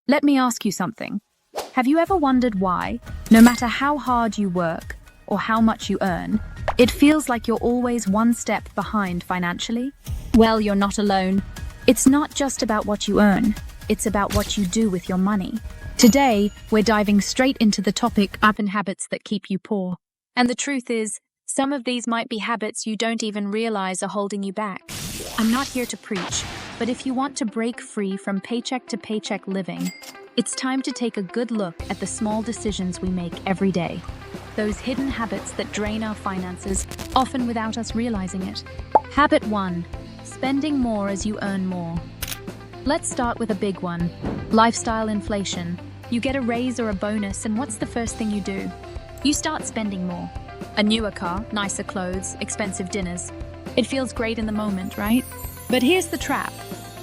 Let me ask you something. Have you ever wondered why, no matter how hard you work or how much you earn, it feels like you're always one step behind financially? Well, you're not alone. It's not just about what you earn, it's about what you do with your money. Today, we're diving straight into the topic of habits that keep you poor. And the truth is, some of these might be habits you don't even realize are holding you back. I'm not here to preach, but if you want to break free from paycheck to paycheck living, it's time to take a good look at the small decisions we make every day. Those hidden habits that drain our finances, often without us realizing it. Habit 1. Spending more as you earn more. Let's start with a big one. Lifestyle inflation. You get a raise or a bonus, and what's the first thing you do? You start spending more. A newer car, nicer clothes, expensive dinners. It feels great in the moment, right? But here's the trap.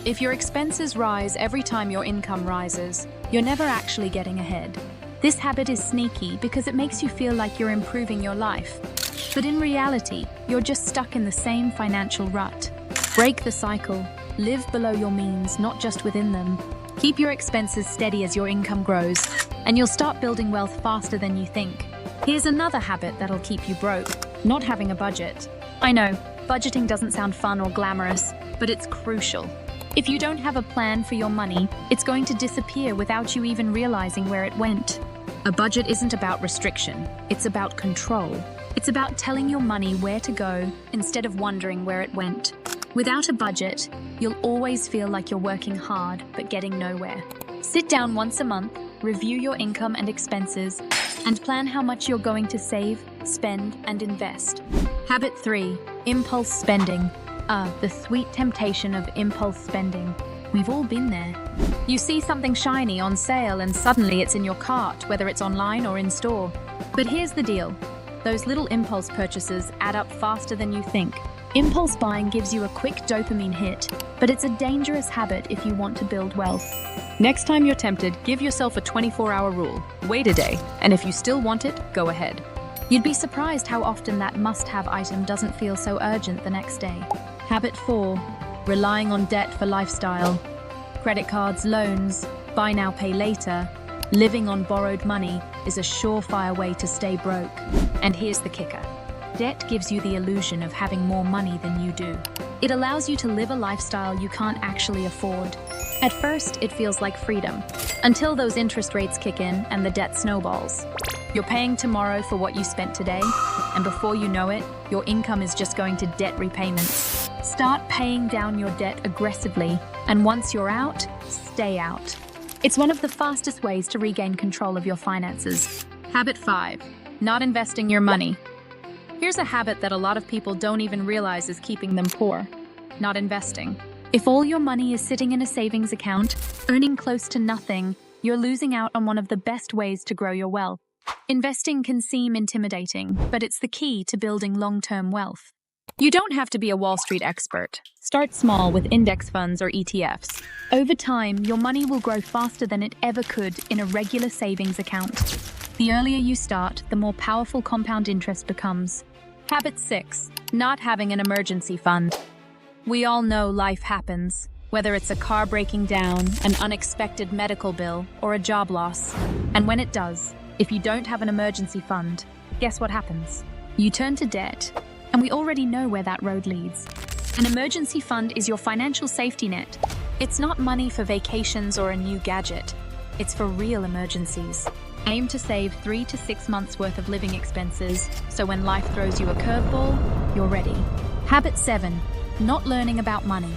If your expenses rise every time your income rises, you're never actually getting ahead. This habit is sneaky because it makes you feel like you're improving your life. But in reality, you're just stuck in the same financial rut. Break the cycle. Live below your means, not just within them. Keep your expenses steady as your income grows, and you'll start building wealth faster than you think. Here's another habit that'll keep you broke: not having a budget. I know, budgeting doesn't sound fun or glamorous, but it's crucial. If you don't have a plan for your money, it's going to disappear without you even realizing where it went. A budget isn't about restriction, it's about control. It's about telling your money where to go instead of wondering where it went. Without a budget, you'll always feel like you're working hard but getting nowhere. Sit down once a month, review your income and expenses, and plan how much you're going to save, spend, and invest. Habit 3. Impulse spending. The sweet temptation of impulse spending. We've all been there. You see something shiny on sale and suddenly it's in your cart, whether it's online or in store. But here's the deal. Those little impulse purchases add up faster than you think. Impulse buying gives you a quick dopamine hit, but it's a dangerous habit if you want to build wealth. Next time you're tempted, give yourself a 24-hour rule. Wait a day, and if you still want it, go ahead. You'd be surprised how often that must-have item doesn't feel so urgent the next day. Habit 4. Relying on debt for lifestyle. Credit cards, loans, buy now, pay later. Living on borrowed money is a surefire way to stay broke. And here's the kicker. Debt gives you the illusion of having more money than you do. It allows you to live a lifestyle you can't actually afford. At first, it feels like freedom, until those interest rates kick in and the debt snowballs. You're paying tomorrow for what you spent today, and before you know it, your income is just going to debt repayments. Start paying down your debt aggressively, and once you're out, stay out. It's one of the fastest ways to regain control of your finances. Habit 5. Not investing your money. Here's a habit that a lot of people don't even realize is keeping them poor: not investing. If all your money is sitting in a savings account, earning close to nothing, you're losing out on one of the best ways to grow your wealth. Investing can seem intimidating, but it's the key to building long-term wealth. You don't have to be a Wall Street expert. Start small with index funds or ETFs. Over time, your money will grow faster than it ever could in a regular savings account. The earlier you start, the more powerful compound interest becomes. Habit 6. Not having an emergency fund. We all know life happens, whether it's a car breaking down, an unexpected medical bill, or a job loss. And when it does, if you don't have an emergency fund, guess what happens? You turn to debt, and we already know where that road leads. An emergency fund is your financial safety net. It's not money for vacations or a new gadget. It's for real emergencies. Aim to save 3 to 6 months worth of living expenses, so when life throws you a curveball, you're ready. Habit 7. Not learning about money.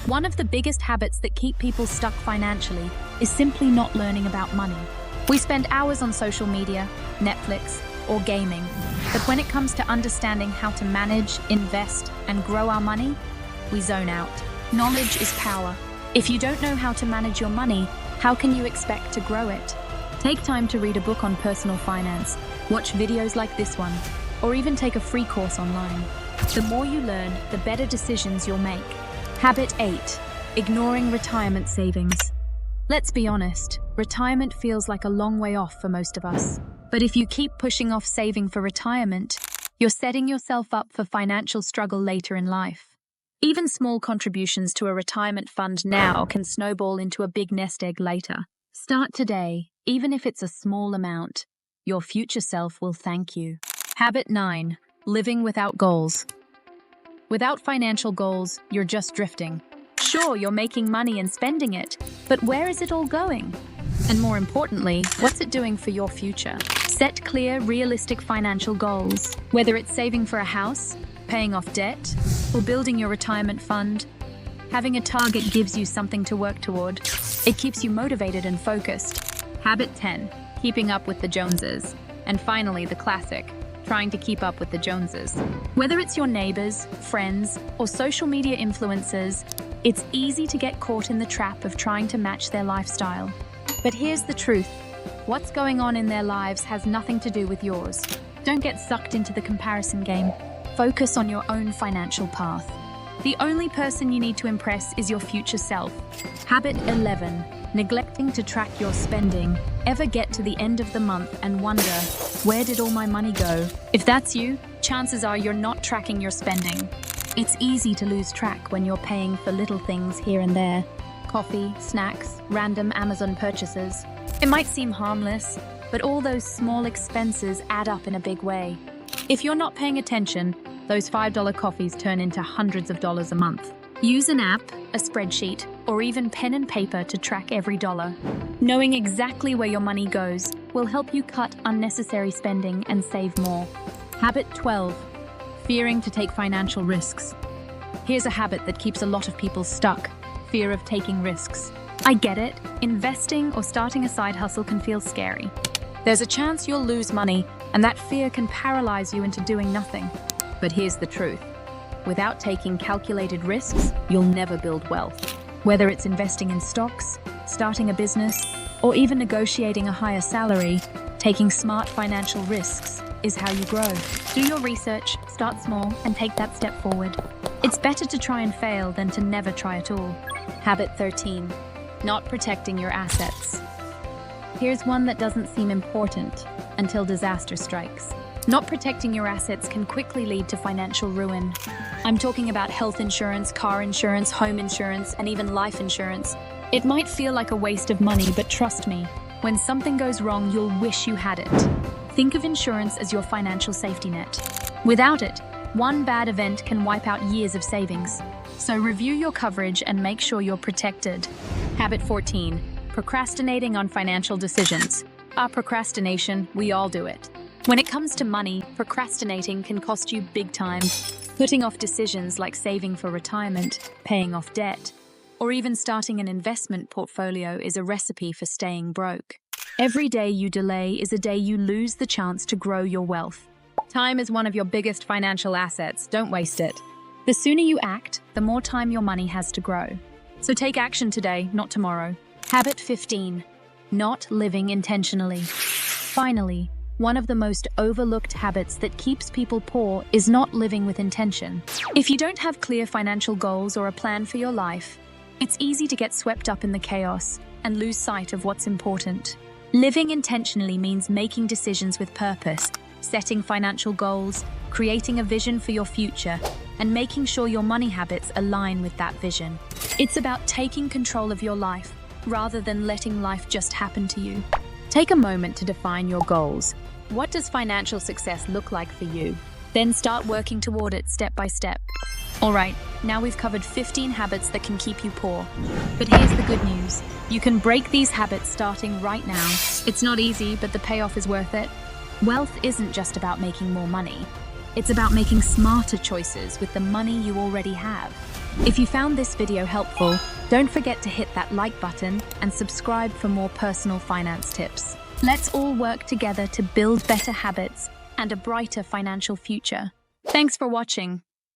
One of the biggest habits that keep people stuck financially is simply not learning about money. We spend hours on social media, Netflix, or gaming, but when it comes to understanding how to manage, invest, and grow our money, we zone out. Knowledge is power. If you don't know how to manage your money, how can you expect to grow it? Take time to read a book on personal finance, watch videos like this one, or even take a free course online. The more you learn, the better decisions you'll make. Habit 8. Ignoring retirement savings. Let's be honest, retirement feels like a long way off for most of us. But if you keep pushing off saving for retirement, you're setting yourself up for financial struggle later in life. Even small contributions to a retirement fund now can snowball into a big nest egg later. Start today, even if it's a small amount. Your future self will thank you. Habit 9. Living without goals. Without financial goals, you're just drifting. Sure, you're making money and spending it, but where is it all going? And more importantly, what's it doing for your future? Set clear, realistic financial goals. Whether it's saving for a house, paying off debt, or building your retirement fund, having a target gives you something to work toward. It keeps you motivated and focused. Habit 10. Keeping up with the Joneses. And finally, the classic, trying to keep up with the Joneses. Whether it's your neighbors, friends, or social media influencers, it's easy to get caught in the trap of trying to match their lifestyle. But here's the truth. What's going on in their lives has nothing to do with yours. Don't get sucked into the comparison game. Focus on your own financial path. The only person you need to impress is your future self. Habit 11. Neglecting to track your spending. Ever get to the end of the month and wonder, where did all my money go? If that's you, chances are you're not tracking your spending. It's easy to lose track when you're paying for little things here and there. Coffee, snacks, random Amazon purchases. It might seem harmless, but all those small expenses add up in a big way. If you're not paying attention, those $5 coffees turn into hundreds of dollars a month. Use an app, a spreadsheet, or even pen and paper to track every dollar. Knowing exactly where your money goes will help you cut unnecessary spending and save more. Habit 12. Fearing to take financial risks. Here's a habit that keeps a lot of people stuck. Fear of taking risks. I get it. Investing or starting a side hustle can feel scary. There's a chance you'll lose money, and that fear can paralyze you into doing nothing. But here's the truth. Without taking calculated risks, you'll never build wealth. Whether it's investing in stocks, starting a business, or even negotiating a higher salary, taking smart financial risks is how you grow. Do your research, start small, and take that step forward. It's better to try and fail than to never try at all. Habit 13. Not protecting your assets. Here's one that doesn't seem important until disaster strikes. Not protecting your assets can quickly lead to financial ruin. I'm talking about health insurance, car insurance, home insurance, and even life insurance. It might feel like a waste of money, but trust me, when something goes wrong, you'll wish you had it. Think of insurance as your financial safety net. Without it, one bad event can wipe out years of savings. So review your coverage and make sure you're protected. Habit 14. Procrastinating on financial decisions. Procrastination, we all do it. When it comes to money, procrastinating can cost you big time. Putting off decisions like saving for retirement, paying off debt, or even starting an investment portfolio is a recipe for staying broke. Every day you delay is a day you lose the chance to grow your wealth. Time is one of your biggest financial assets. Don't waste it. The sooner you act, the more time your money has to grow. So take action today, not tomorrow. Habit 15. Not living intentionally. Finally, one of the most overlooked habits that keeps people poor is not living with intention. If you don't have clear financial goals or a plan for your life, it's easy to get swept up in the chaos and lose sight of what's important. Living intentionally means making decisions with purpose, setting financial goals, creating a vision for your future, and making sure your money habits align with that vision. It's about taking control of your life rather than letting life just happen to you. Take a moment to define your goals. What does financial success look like for you? Then start working toward it step by step. All right, now we've covered 15 habits that can keep you poor. But here's the good news. You can break these habits starting right now. It's not easy, but the payoff is worth it. Wealth isn't just about making more money. It's about making smarter choices with the money you already have. If you found this video helpful, don't forget to hit that like button and subscribe for more personal finance tips. Let's all work together to build better habits and a brighter financial future. Thanks for watching.